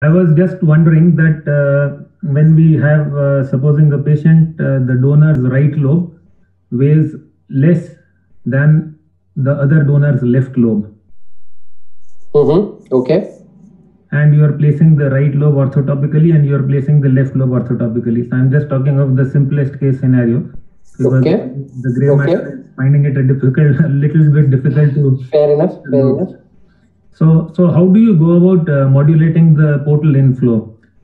I was just wondering that when we have, supposing a patient, the donor's right lobe weighs less than the other donor's left lobe, Okay. and you are placing the right lobe orthotopically and you are placing the left lobe orthotopically. So I'm just talking of the simplest case scenario because Okay. the gray matter is finding it a little bit difficult to. Fair enough. Fair enough. So how do you go about modulating the portal inflow?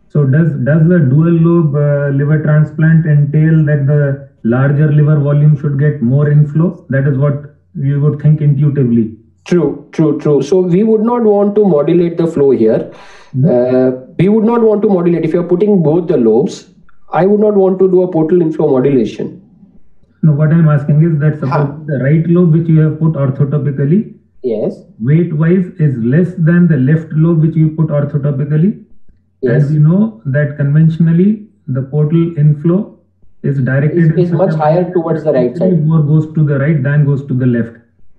So does the dual lobe liver transplant entail that the larger liver volume should get more inflow? That is what you would think intuitively. True. So we would not want to modulate the flow here. We would not want to modulate. If you're putting both the lobes, I would not want to do a portal inflow modulation. No, what I'm asking is that suppose the right lobe which you have put orthotopically, yes, weight wise is less than the left lobe which you put orthotopically. Yes. And we know that conventionally the portal inflow is directed is much higher towards the right side. More goes to the right than goes to the left.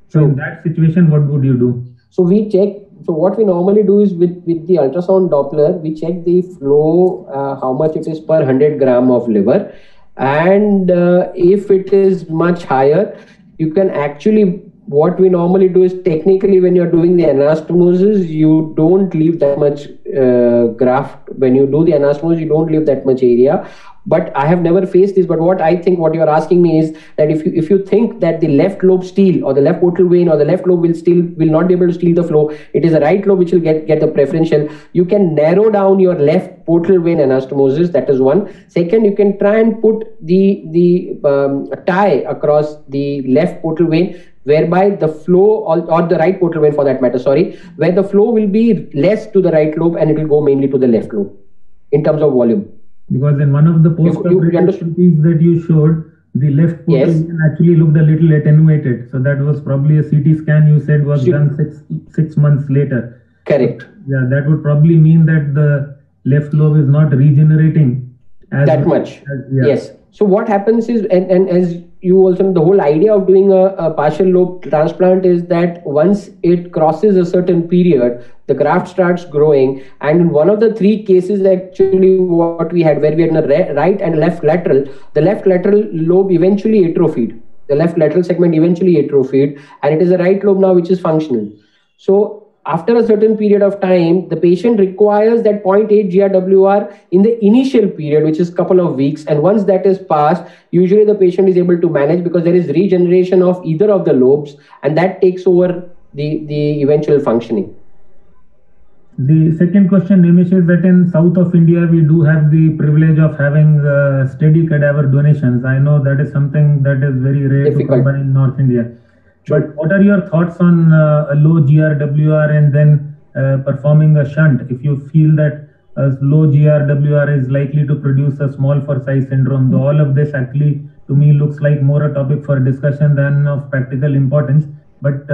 So in that situation, what would you do? So we check. So what we normally do is with the ultrasound Doppler, we check the flow, how much it is per 100 gram of liver, and if it is much higher, you can actually. What we normally do is technically when you're doing the anastomosis, you don't leave that much graft. When you do the anastomosis, you don't leave that much area. But I have never faced this. But what I think, what you are asking me is that if you think that the left lobe steal or the left portal vein or the left lobe will not be able to steal the flow, it is the right lobe which will get the preferential. You can narrow down your left portal vein anastomosis. That is one. Second, you can try and put the tie across the left portal vein, whereby the flow or the right portal vein for that matter, where the flow will be less to the right lobe and it will go mainly to the left lobe in terms of volume. Because in one of the post-operative studies that you showed, the left portal vein actually looked a little attenuated. So that was probably a CT scan you said was done six months later. Correct. So, yeah, that would probably mean that the left lobe is not regenerating that much. Yes. So what happens is, and as you also know, the whole idea of doing a partial lobe transplant is that once it crosses a certain period, the graft starts growing. And in one of the three cases, actually, what we had, where we had a right and left lateral, the left lateral lobe eventually atrophied. The left lateral segment eventually atrophied, and it is the right lobe now which is functional. So after a certain period of time, the patient requires that 0.8 GRWR in the initial period, which is couple of weeks. And once that is passed, usually the patient is able to manage because there is regeneration of either of the lobes, and that takes over the eventual functioning. The second question, Nimish, is that in south of India, we do have the privilege of having steady cadaver donations. I know that is something that is very rare to come by in North India. But what are your thoughts on a low GRWR and then performing a shunt if you feel that a low GRWR is likely to produce a small for size syndrome? All of this actually to me looks like more a topic for discussion than of practical importance. But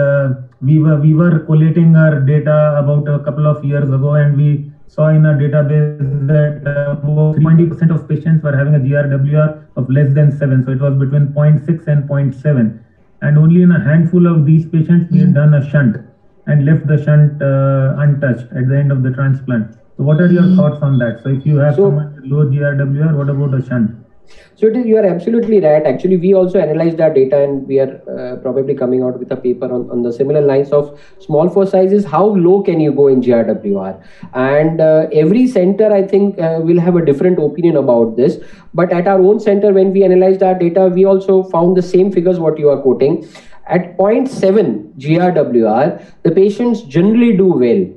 we were collating our data about a couple of years ago, and we saw in our database that about 20% of patients were having a GRWR of less than 7. So it was between 0.6 and 0.7. And only in a handful of these patients we had done a shunt and left the shunt untouched at the end of the transplant. So what are your thoughts on that? So if you have someone with low GRWR, what about a shunt? So you are absolutely right. Actually, we also analyzed our data, and we are probably coming out with a paper on the similar lines of small for sizes. How low can you go in GRWR? And every center, I think, will have a different opinion about this. But at our own center, when we analyzed our data, we also found the same figures what you are quoting. At 0.7 GRWR, the patients generally do well.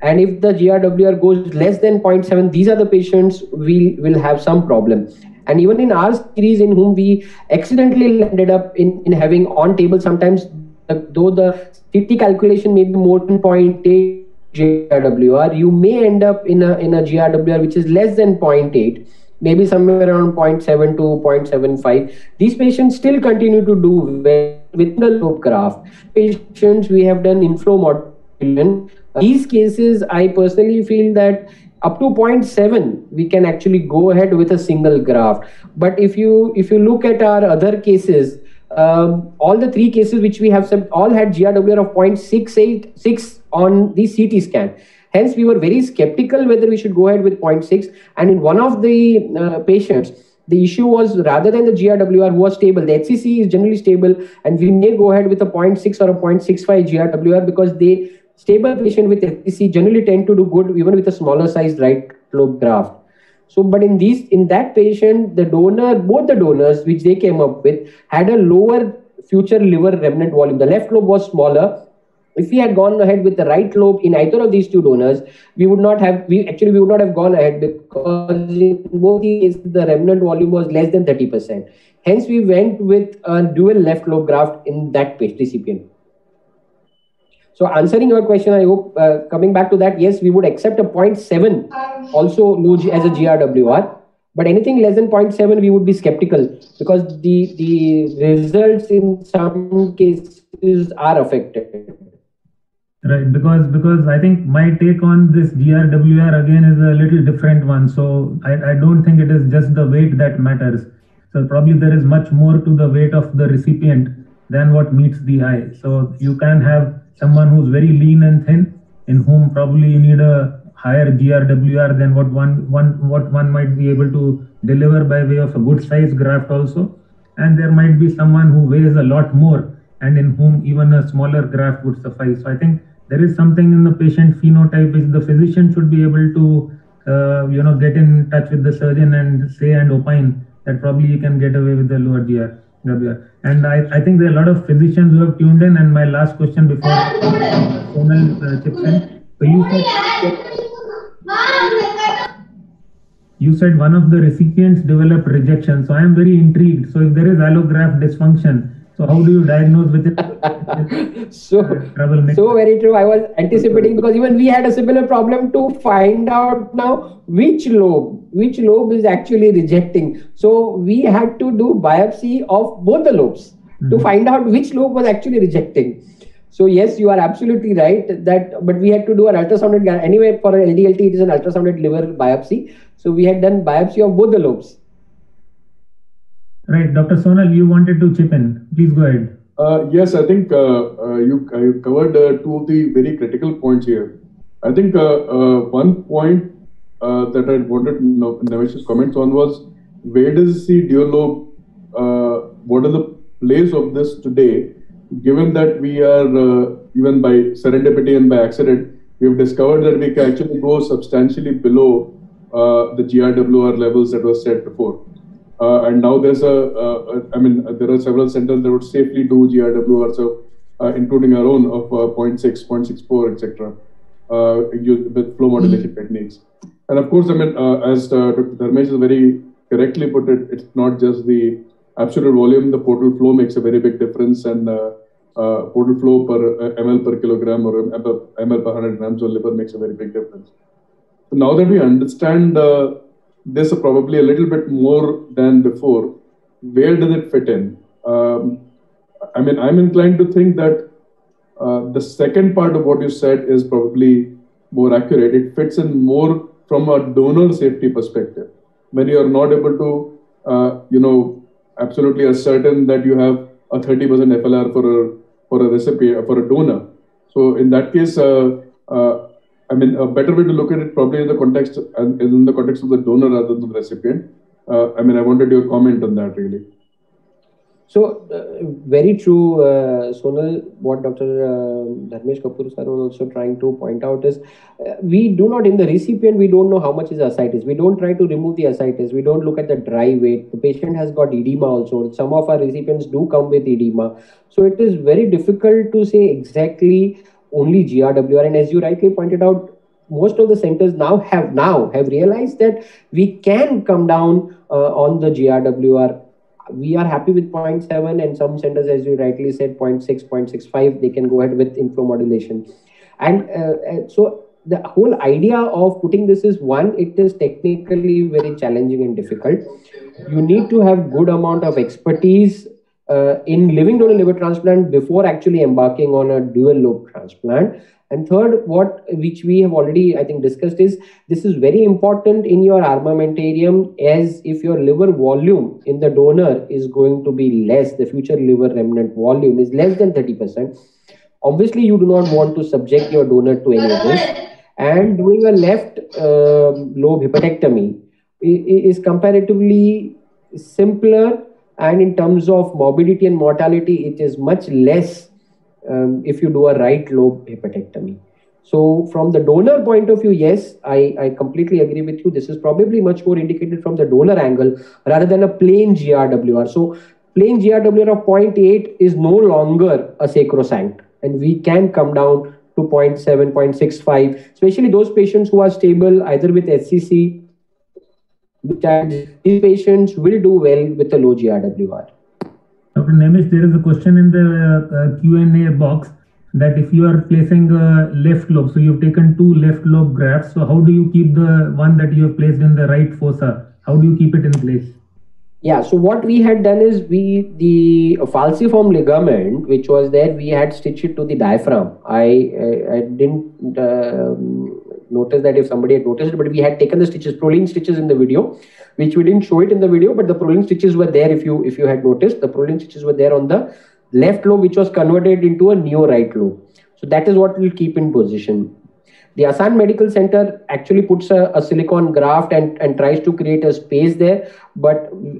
And if the GRWR goes less than 0.7, these are the patients will have some problem. And even in our series, in whom we accidentally ended up in having on table, sometimes though the CT calculation may be more than 0.8 GRWR, you may end up in a GRWR which is less than 0.8, maybe somewhere around 0.7 to 0.75. These patients still continue to do well with the lobe graft. Patients, we have done inflow modulation. These cases, I personally feel that up to 0.7 we can actually go ahead with a single graft. But if you look at our other cases, all the three cases which we have all had GRWR of 0.686 on the CT scan. Hence, we were very skeptical whether we should go ahead with 0.6. And in one of the patients, the issue was rather than the GRWR who was stable, the HCC is generally stable, and we may go ahead with a 0.6 or a 0.65 GRWR because the stable patient with HCC generally tend to do good even with a smaller sized right lobe graft. So, but in that patient, both the donors which they came up with had a lower future liver remnant volume. The left lobe was smaller. If we had gone ahead with the right lobe in either of these two donors, we would not have gone ahead because in both cases the remnant volume was less than 30%. Hence, we went with a dual left lobe graft in that recipient. So answering your question, I hope coming back to that, yes, we would accept a 0.7 also as a GRWR, but anything less than 0.7 we would be skeptical because the results in some cases are affected. Right, because I think my take on this GRWR again is a little different one. So I don't think it is just the weight that matters. So probably there is much more to the weight of the recipient than what meets the eye. So you can have someone who's very lean and thin, in whom probably you need a higher GRWR than what one might be able to deliver by way of a good size graft also. And there might be someone who weighs a lot more and in whom even a smaller graft would suffice. So I think there is something in the patient phenotype which the physician should be able to get in touch with the surgeon and say and opine that probably you can get away with the lower GRWR. And I think there are a lot of physicians who have tuned in. And my last question before Sonal chips in. So you said one of the recipients developed rejection. So I am very intrigued. So if there is allograft dysfunction, so how do you diagnose with it? So very true. I was anticipating because even we had a similar problem to find out now which lobe is actually rejecting. So we had to do biopsy of both the lobes to find out which lobe was actually rejecting. So yes, you are absolutely right but we had to do an ultrasounded anyway for an LDLT. It is an ultrasounded liver biopsy. So we had done biopsy of both the lobes. Right, Dr. Sonal, you wanted to chip in. Please go ahead. Yes, I think you covered two of the very critical points here. I think one point that I wanted Nimesh's comments on was where does the dual lobe, what is the place of this today, given that we are, even by serendipity and by accident, we have discovered that we can actually go substantially below the GRWR levels that was set before. And now there's there are several centers that would safely do GRWRs of, including our own of 0.6, 0.64, etc. With flow modulation techniques. And of course, as Dr. Dharmesh has very correctly put it, it's not just the absolute volume. The portal flow makes a very big difference, and portal flow per ml per kilogram or ml per 100 grams of liver makes a very big difference. So now that we understand this probably a little bit more than before, where does it fit in? I'm inclined to think that the second part of what you said is probably more accurate. It fits in more from a donor safety perspective. When you are not able to, absolutely ascertain that you have a 30% FLR for a recipient, for a donor. So in that case, a better way to look at it probably in the context of the donor rather than the recipient. I wanted your comment on that really. So very true, Sonal. What Dr. Dharmesh Kapoor sir was also trying to point out is we do not, in the recipient, we don't know how much is ascites. We don't try to remove the ascites. We don't look at the dry weight. The patient has got edema also. Some of our recipients do come with edema. So it is very difficult to say exactly only GRWR. And as you rightly pointed out, most of the centers now have realized that we can come down on the GRWR. We are happy with 0.7, and some centers, as you rightly said, 0.6, 0.65, they can go ahead with inflow modulation. And so the whole idea of putting this is, one, it is technically very challenging and difficult. You need to have good amount of expertise in living donor liver transplant before actually embarking on a dual lobe transplant. And third, which we have already, I think, discussed is this is very important in your armamentarium, as if your liver volume in the donor is going to be less, the future liver remnant volume is less than 30%. Obviously, you do not want to subject your donor to any of this. and doing a left lobe hepatectomy is comparatively simpler, and in terms of morbidity and mortality, it is much less if you do a right lobe hepatectomy. So from the donor point of view, yes, I completely agree with you. This is probably much more indicated from the donor angle rather than a plain GRWR. So plain GRWR of 0.8 is no longer a sacrosanct, and we can come down to 0.7, 0.65, especially those patients who are stable either with SCC. These patients will do well with a low GRWR. Dr. Nemish, there is a question in the Q&A box that if you are placing a left lobe, so you've taken 2 left lobe grafts, so how do you keep the one that you have placed in the right fossa? How do you keep it in place? Yeah, so what we had done is the falciform ligament, which was there, we had stitched it to the diaphragm. I didn't notice that if somebody had noticed it, but we had taken the stitches, Prolene stitches in the video, which we didn't show it in the video, but the Prolene stitches were there. If you had noticed, the Prolene stitches were there on the left lobe, which was converted into a neo-right lobe. So that is what we'll keep in position. The Asan Medical Center actually puts a silicone graft and tries to create a space there.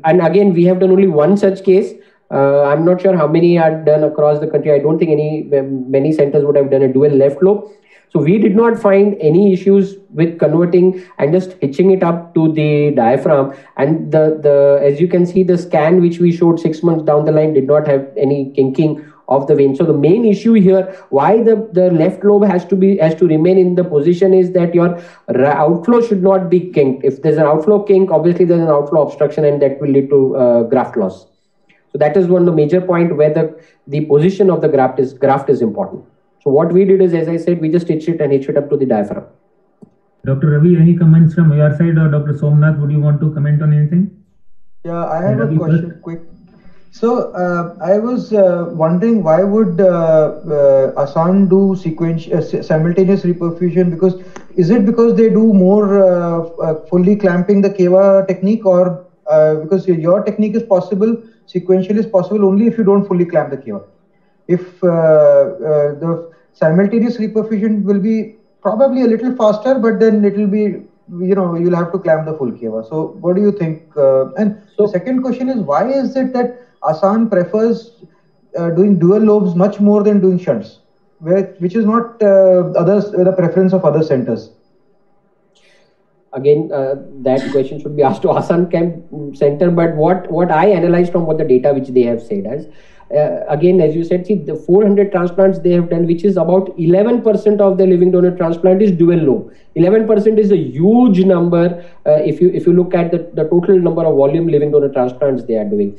And again, we have done only one such case. I'm not sure how many are done across the country. I don't think many centers would have done a dual left lobe. So we did not find any issues with converting and just hitching it up to the diaphragm. And as you can see, the scan which we showed 6 months down the line did not have any kinking of the vein. So the main issue here, why the left lobe has to remain in the position, is that your outflow should not be kinked. If there's an outflow kink, obviously there's an outflow obstruction, and that will lead to graft loss. So that is one of the major point where the position of the graft is important. So what we did is, as I said, we just stitched it and hitched it up to the diaphragm. Dr. Ravi, any comments from your side, or Dr. Somnath, would you want to comment on anything? Yeah, I have a question quick. So I was wondering, why would Asan do simultaneous reperfusion? Because is it because they do more fully clamping the Keva technique, or because your technique is possible, sequential is possible only if you don't fully clamp the Keva? If the simultaneous reperfusion will be probably a little faster, but then it will be, you'll have to clamp the full Keva. So what do you think? And the second question is, why is it that Asan prefers doing dual lobes much more than doing shunts, which is not the preference of other centers? Again, that question should be asked to Asan Center. But what I analyzed from what the data which they have said as, again, as you said, see, the 400 transplants they have done, which is about 11% of the living donor transplant, is dual lobe. 11% is a huge number if you look at the total number of volume living donor transplants they are doing.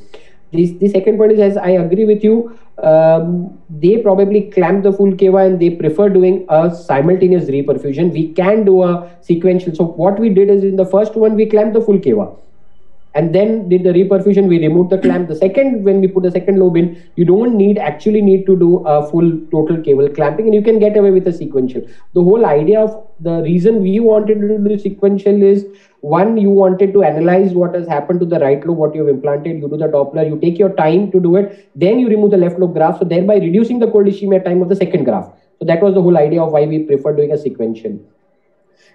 The second point is, as I agree with you, they probably clamp the full Keva and they prefer doing a simultaneous reperfusion. We can do a sequential. So what we did is, in the first one, we clamped the full Keva, and then did the reperfusion. We removed the clamp. The second, when we put the second lobe in, you don't actually need to do a full total cable clamping, and you can get away with a sequential. The whole idea of the reason we wanted to do sequential is, one, you wanted to analyze what has happened to the right lobe, what you have implanted. You do the Doppler, you take your time to do it, then you remove the left lobe graft, so thereby reducing the cold ischemia time of the second graft. So that was the whole idea of why we prefer doing a sequential.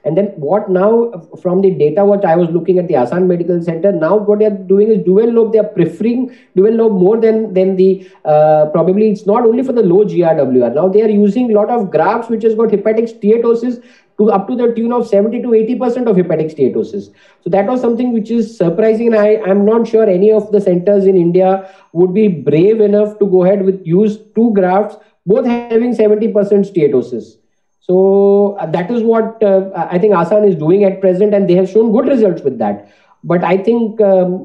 And then what now, from the data what I was looking at the Asan Medical Center, now what they are doing is dual lobe. They are preferring dual lobe more than the, probably it's not only for the low GRWR. Now they are using a lot of grafts which has got hepatic steatosis up to the tune of 70 to 80% of hepatic steatosis. So that was something which is surprising, and I'm not sure any of the centers in India would be brave enough to go ahead with use 2 grafts, both having 70% steatosis. So that is what I think Asan is doing at present, and they have shown good results with that. But I think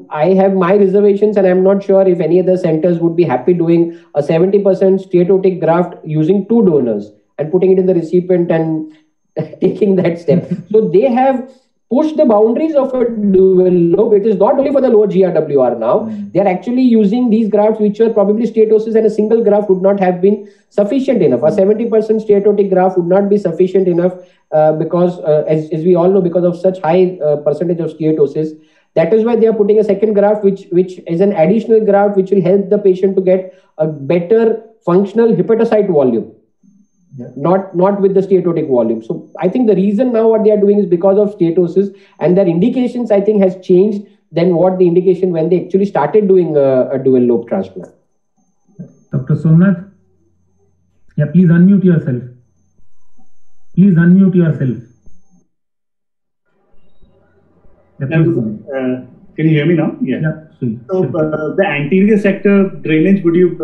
I have my reservations, and I'm not sure if any other centers would be happy doing a 70% steatotic graft using 2 donors and putting it in the recipient and taking that step. So they have pushed the boundaries of a dual lobe. It is not only for the lower GRWR now. They are actually using these grafts which are probably steatosis, and a single graft would not have been sufficient enough. A 70% steatotic graft would not be sufficient enough because, as we all know, because of such high percentage of steatosis. That is why they are putting a second graft, which is an additional graft which will help the patient to get a better functional hepatocyte volume. not with the steatotic volume. So I think the reason now what they are doing is because of steatosis, and their indications I think has changed than what the indication when they actually started doing a dual lobe transplant. Dr. Somnath, yeah, please unmute yourself. Please unmute yourself. Can you hear me now? Yeah. So the anterior sector drainage, would you,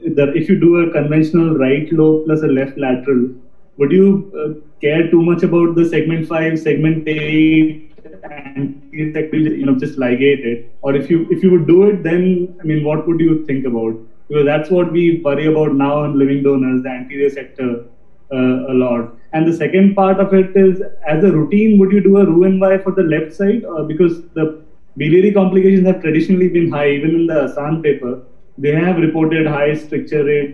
if you do a conventional right lobe plus a left lateral, would you care too much about the segment 5, segment 8, anterior sector, just ligate it? Or if you would do it, then I mean, what would you think about? Because that's what we worry about now in living donors, the anterior sector a lot. And the second part of it is, as a routine, would you do a Roux-en-Y for the left side? Because the biliary complications have traditionally been high, even in the Asan paper. They have reported high stricture rate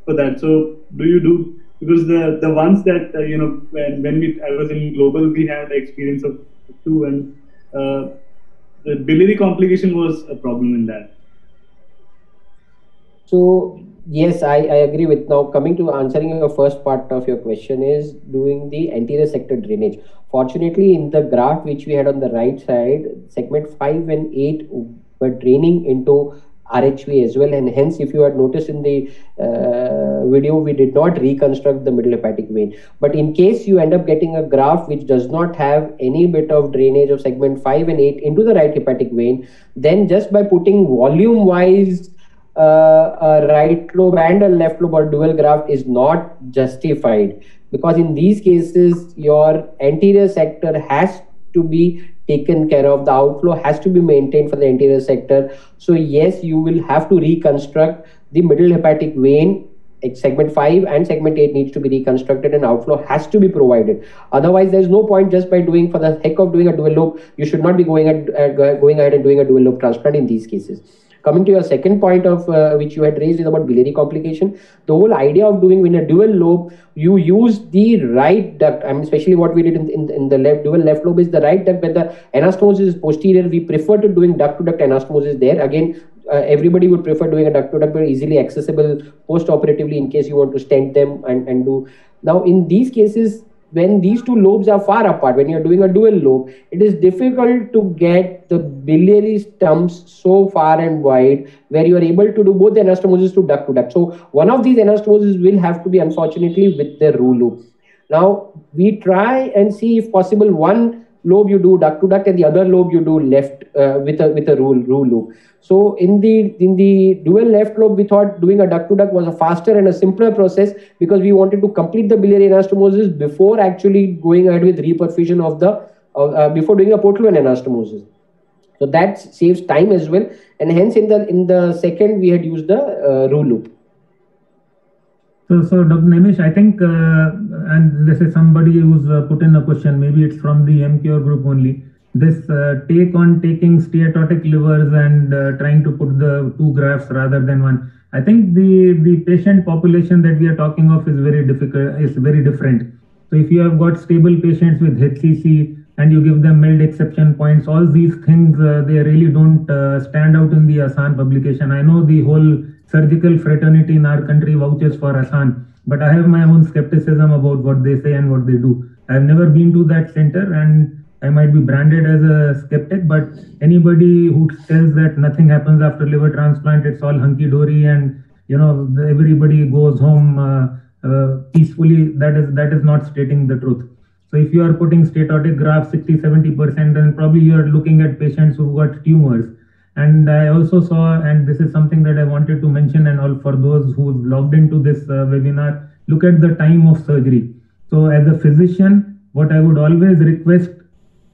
for that. So do you do, because the ones that, when I was in global, we had experience of 2, and the biliary complication was a problem in that. So yes, I agree with. Now coming to answering your first part of your question is doing the anterior sector drainage. Fortunately, in the graph which we had on the right side, segment 5 and 8 were draining into RHV as well, and hence if you had noticed in the video, we did not reconstruct the middle hepatic vein. But in case you end up getting a graph which does not have any bit of drainage of segment 5 and 8 into the right hepatic vein, then just by putting volume wise a right lobe and a left lobe or dual graft is not justified, because in these cases your anterior sector has to be taken care of, the outflow has to be maintained for the anterior sector. So yes, you will have to reconstruct the middle hepatic vein. Segment 5 and segment 8 needs to be reconstructed and outflow has to be provided. Otherwise, there is no point just by doing, for the heck of doing a dual lobe. You should not be going ahead and doing a dual lobe transplant in these cases. Coming to your second point of which you had raised is about biliary complication. The whole idea of doing in a dual lobe, you use the right duct. I mean, especially what we did in the dual left lobe is the right duct. When the anastomosis is posterior, we prefer to doing duct to duct anastomosis there. Again, everybody would prefer doing a duct to duct, but easily accessible post-operatively in case you want to stent them and do. Now, in these cases, when these two lobes are far apart, when you're doing a dual lobe, it is difficult to get the biliary stumps so far and wide where you are able to do both the anastomosis to duct. So one of these anastomosis will have to be, unfortunately, with the Roux loop. Now, we try and see if possible one lobe you do duct to duct and the other lobe you do left with a Roux loop. So in the dual left lobe, we thought doing a duct to duct was a faster and a simpler process, because we wanted to complete the biliary anastomosis before actually going ahead with reperfusion of the before doing a portal vein anastomosis. So that saves time as well, and hence in the second we had used the Roux loop. So Dr. Nemish, I think, and this is somebody who's put in a question, maybe it's from the MCure group only. This take on taking steatotic livers and trying to put the two grafts rather than one. I think the patient population that we are talking of is very different. So if you have got stable patients with HCC and you give them MELD exception points, all these things, they really don't stand out in the Asan publication. I know the whole surgical fraternity in our country vouches for Asan, but I have my own skepticism about what they say and what they do. I have never been to that center, and I might be branded as a skeptic, but anybody who says that nothing happens after liver transplant, it's all hunky-dory and everybody goes home peacefully, that is not stating the truth. So if you are putting steatotic grafts 60-70%, then probably you are looking at patients who've got tumors. And I also saw, and this is something that I wanted to mention, and all for those who logged into this webinar, look at the time of surgery. So as a physician, what I would always request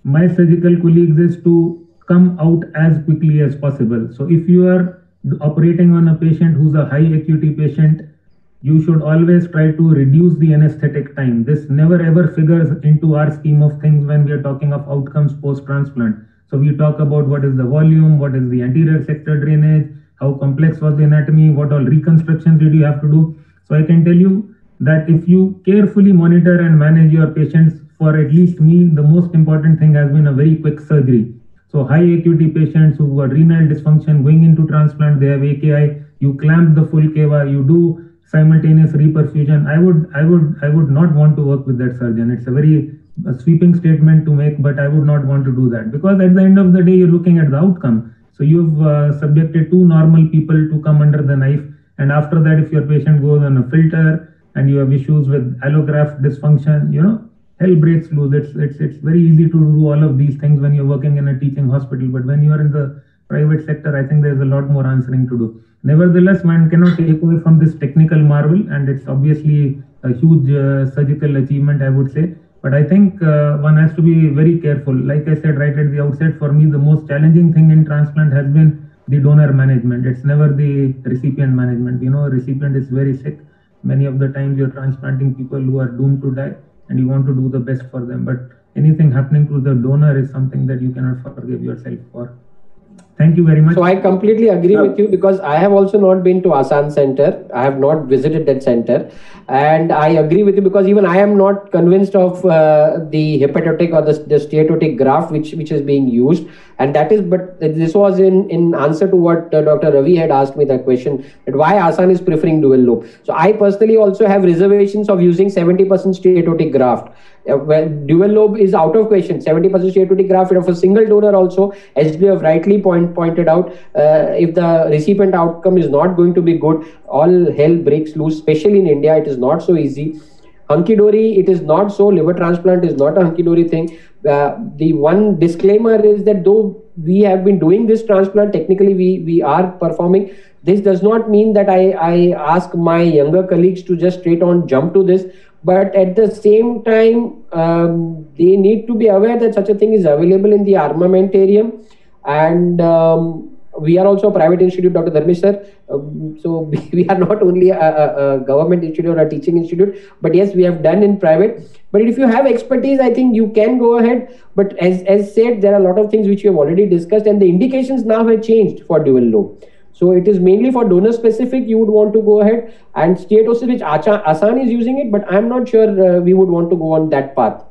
my surgical colleagues is to come out as quickly as possible. So if you are operating on a patient who's a high acuity patient, you should always try to reduce the anesthetic time. This never ever figures into our scheme of things when we are talking of outcomes post-transplant. So we talk about what is the volume, what is the anterior sector drainage, how complex was the anatomy, what all reconstructions did you have to do. So I can tell you that if you carefully monitor and manage your patients, for at least me, the most important thing has been a very quick surgery. So high acuity patients who got renal dysfunction going into transplant, they have AKI, you clamp the full cava, you do simultaneous reperfusion, I would not want to work with that surgeon. It's a very sweeping statement to make, but I would not want to do that, because at the end of the day, you're looking at the outcome. So you've subjected two normal people to come under the knife, and after that, if your patient goes on a filter and you have issues with allograft dysfunction, hell breaks loose. It's very easy to do all of these things when you're working in a teaching hospital, but when you are in the private sector, I think there's a lot more answering to do. Nevertheless, one cannot take away from this technical marvel, and it's obviously a huge surgical achievement, I would say. But I think one has to be very careful. Like I said right at the outset, for me, the most challenging thing in transplant has been the donor management. It's never the recipient management. Recipient is very sick. Many of the times you're transplanting people who are doomed to die, and you want to do the best for them. But anything happening to the donor is something that you cannot forgive yourself for. Thank you very much. So I completely agree with you, because I have also not been to Asan Center. I have not visited that center. And I agree with you, because even I am not convinced of the hepatotic or the steatotic graft which is being used. And that is, but this was in answer to what Dr. Ravi had asked me that question, that why Asan is preferring dual lobe. So I personally also have reservations of using 70% steatotic graft. Well, dual lobe is out of question. 70% steatotic graft of a single donor also, as we have rightly pointed out, if the recipient outcome is not going to be good, all hell breaks loose, especially in India. It is not so easy. Hunky-dory, it is not so. Liver transplant is not a hunky-dory thing. The one disclaimer is that though we have been doing this transplant, technically we are performing. This does not mean that I ask my younger colleagues to just straight on jump to this. But at the same time, they need to be aware that such a thing is available in the armamentarium. And we are also a private institute, Dr. Dharmesh sir. So we are not only a government institute or a teaching institute, but yes, we have done in private. But if you have expertise, I think you can go ahead. But as said, there are a lot of things which we have already discussed, and the indications now have changed for dual lobe. So it is mainly for donor specific, you would want to go ahead, and steatosis, which Asan is using it, but I'm not sure we would want to go on that path.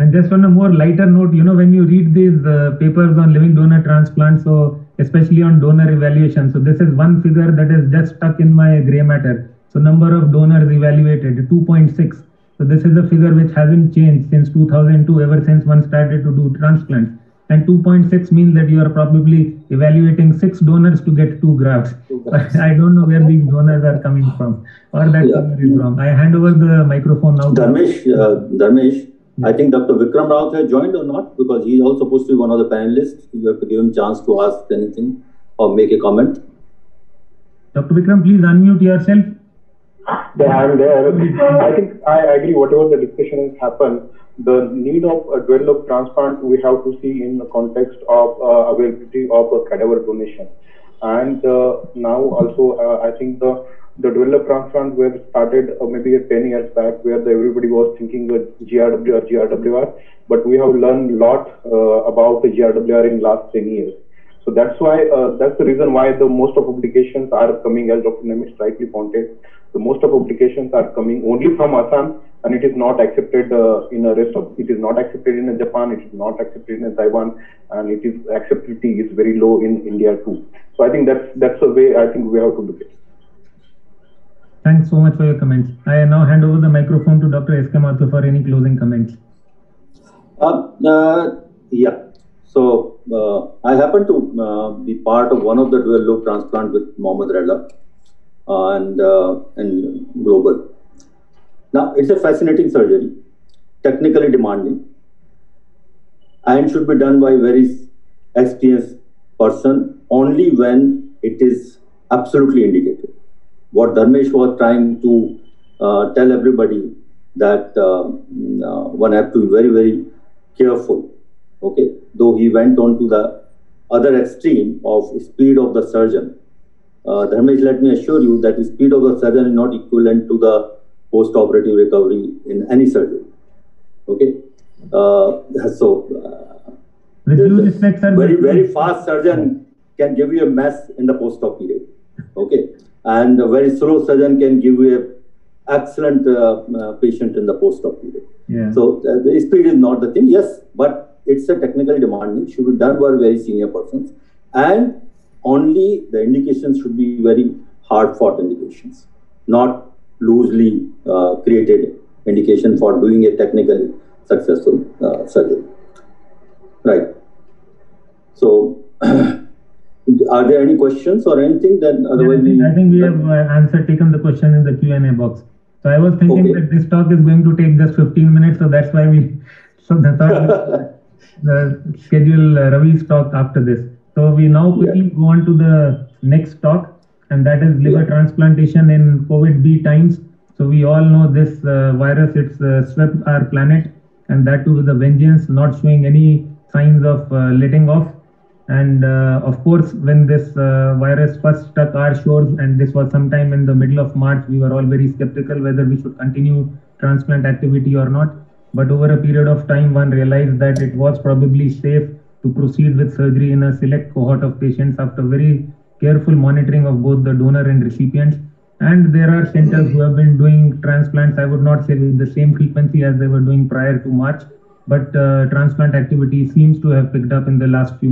And just on a more lighter note, when you read these papers on living donor transplant, so especially on donor evaluation, so this is one figure that is just stuck in my gray matter. So number of donors evaluated, 2.6. So this is a figure which hasn't changed since 2002, ever since one started to do transplants. And 2.6 means that you are probably evaluating 6 donors to get 2 grafts. I don't know where these donors are coming from, or that figure is wrong. I hand over the microphone now. Dharmesh, I think Dr. Vikram Raut has joined or not, because he's also supposed to be one of the panelists. You have to give him a chance to ask anything or make a comment. Dr. Vikram, please unmute yourself. Yeah, I'm there. I think I agree. Whatever the discussion has happened, the need of a dual lobe transplant we have to see in the context of availability of a cadaver donation. And now also, I think the dual lobe transplant were started maybe 10 years back, where everybody was thinking GRW or GRWR, but we have learned a lot about the GRWR in last 10 years. So that's why that's the reason why the most of publications are coming, as Dr. Nemish rightly pointed. The most of publications are coming only from Assam, and it is not accepted in the rest of. It is not accepted in Japan. It is not accepted in Taiwan, and it is acceptability is very low in India too. So I think that's the way I think we have to look at it. Thanks so much for your comments. I now hand over the microphone to Dr. S.K. Mathur for any closing comments. Yeah. So I happen to be part of one of the dual lobe transplant with Mohammed Reza and global. Now it's a fascinating surgery, technically demanding, and should be done by a very experienced person only when it is absolutely indicated. What Dharmesh was trying to tell everybody, that one have to be very, very careful. Okay, though he went on to the other extreme of speed of the surgeon. Dharmesh, let me assure you that the speed of the surgeon is not equivalent to the post-operative recovery in any surgery. Okay, very fast surgeon can give you a mess in the post-op period. Okay, and a very slow surgeon can give you an excellent patient in the post-op period. Yeah. So the speed is not the thing. Yes, but it's a technically demanding, should be done by very senior persons, and only the indications should be very hard-fought indications. not loosely created indication for doing a technically successful surgery. Right. So, are there any questions or anything? Then otherwise, I think we have taken the question in the Q&A box. So I was thinking that this talk is going to take just 15 minutes, so that's why the thought schedule Ravi's talk after this. So we now quickly go on to the next talk, and that is liver transplantation in COVID-B times. So we all know this virus, it's swept our planet, and that too with a vengeance, not showing any signs of letting off. And of course, when this virus first struck our shores, and this was sometime in the middle of March, we were all very skeptical whether we should continue transplant activity or not. But over a period of time, one realized that it was probably safe to proceed with surgery in a select cohort of patients after very careful monitoring of both the donor and recipients. And there are centers who have been doing transplants, I would not say with the same frequency as they were doing prior to March, but transplant activity seems to have picked up in the last few months.